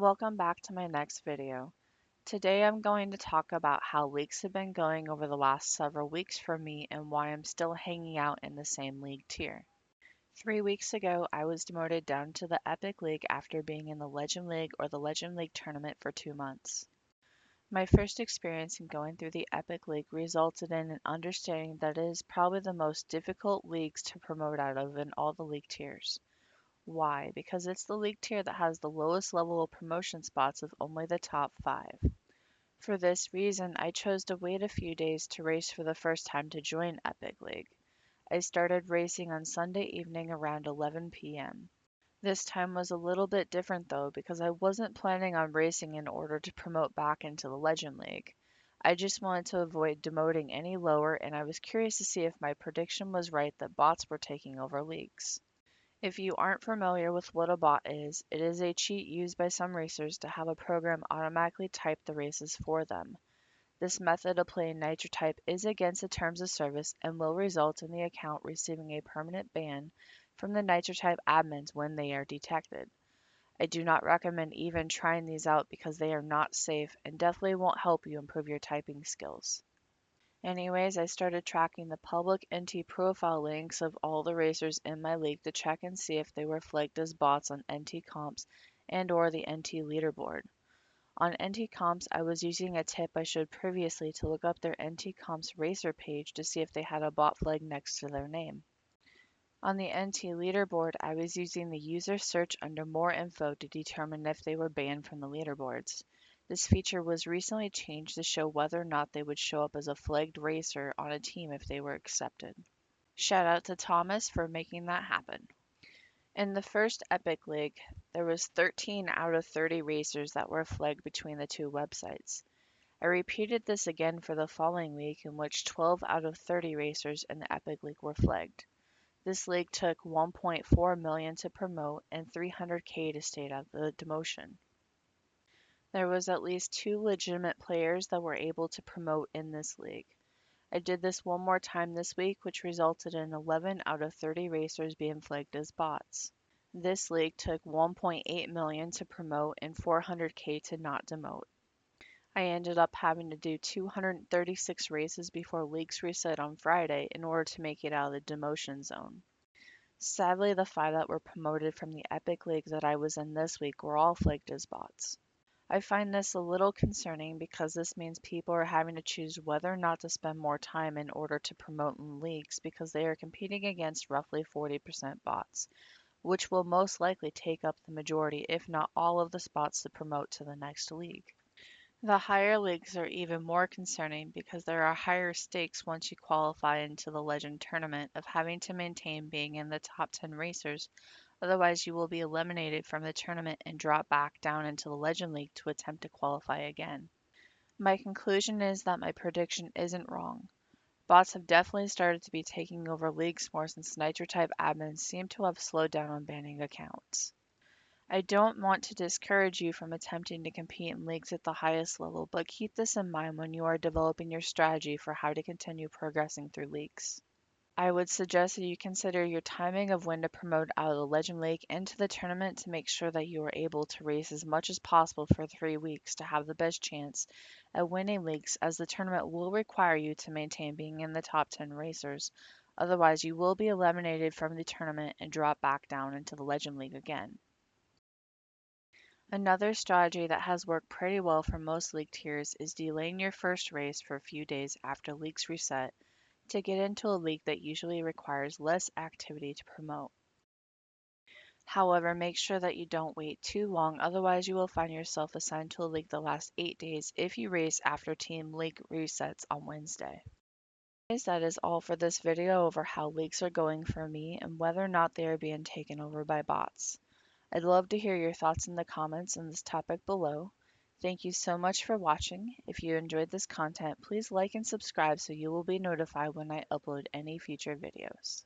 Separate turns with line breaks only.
Welcome back to my next video. Today I'm going to talk about how leagues have been going over the last several weeks for me and why I'm still hanging out in the same league tier. 3 weeks ago, I was demoted down to the Epic League after being in the Legend League or the Legend League tournament for 2 months. My first experience in going through the Epic League resulted in an understanding that it is probably the most difficult leagues to promote out of in all the league tiers. Why? Because it's the league tier that has the lowest level of promotion spots of only the top 5. For this reason, I chose to wait a few days to race for the first time to join Epic League. I started racing on Sunday evening around 11 p.m. This time was a little bit different though because I wasn't planning on racing in order to promote back into the Legend League. I just wanted to avoid demoting any lower and I was curious to see if my prediction was right that bots were taking over leagues. If you aren't familiar with what a bot is, it is a cheat used by some racers to have a program automatically type the races for them. This method of playing Nitro type is against the terms of service and will result in the account receiving a permanent ban from the Nitro type admins when they are detected. I do not recommend even trying these out because they are not safe and definitely won't help you improve your typing skills. Anyways, I started tracking the public NT profile links of all the racers in my league to check and see if they were flagged as bots on NT comps and or the NT leaderboard. On NT comps, I was using a tip I showed previously to look up their NT comps racer page to see if they had a bot flag next to their name. On the NT leaderboard, I was using the user search under more info to determine if they were banned from the leaderboards. This feature was recently changed to show whether or not they would show up as a flagged racer on a team if they were accepted. Shout out to Thomas for making that happen. In the first Epic League, there was 13 out of 30 racers that were flagged between the two websites. I repeated this again for the following week in which 12 out of 30 racers in the Epic League were flagged. This league took 1.4 million to promote and 300k to stay out of the demotion. There was at least 2 legitimate players that were able to promote in this league. I did this one more time this week, which resulted in 11 out of 30 racers being flagged as bots. This league took 1.8 million to promote and 400k to not demote. I ended up having to do 236 races before leagues reset on Friday in order to make it out of the demotion zone. Sadly, the 5 that were promoted from the Epic League that I was in this week were all flagged as bots. I find this a little concerning because this means people are having to choose whether or not to spend more time in order to promote in leagues because they are competing against roughly 40% bots, which will most likely take up the majority, if not all, of the spots to promote to the next league. The higher leagues are even more concerning because there are higher stakes once you qualify into the Legend tournament of having to maintain being in the top 10 racers, otherwise you will be eliminated from the tournament and drop back down into the Legend League to attempt to qualify again. My conclusion is that my prediction isn't wrong. Bots have definitely started to be taking over leagues more since Nitro type admins seem to have slowed down on banning accounts. I don't want to discourage you from attempting to compete in leagues at the highest level, but keep this in mind when you are developing your strategy for how to continue progressing through leagues. I would suggest that you consider your timing of when to promote out of the Legend League into the tournament to make sure that you are able to race as much as possible for 3 weeks to have the best chance at winning leagues, as the tournament will require you to maintain being in the top 10 racers. Otherwise, you will be eliminated from the tournament and drop back down into the Legend League again. Another strategy that has worked pretty well for most league tiers is delaying your first race for a few days after leagues reset to get into a league that usually requires less activity to promote. However, make sure that you don't wait too long, otherwise you will find yourself assigned to a league that lasts 8 days if you race after team league resets on Wednesday. Guys, that is all for this video over how leagues are going for me and whether or not they are being taken over by bots. I'd love to hear your thoughts in the comments on this topic below. Thank you so much for watching. If you enjoyed this content, please like and subscribe so you will be notified when I upload any future videos.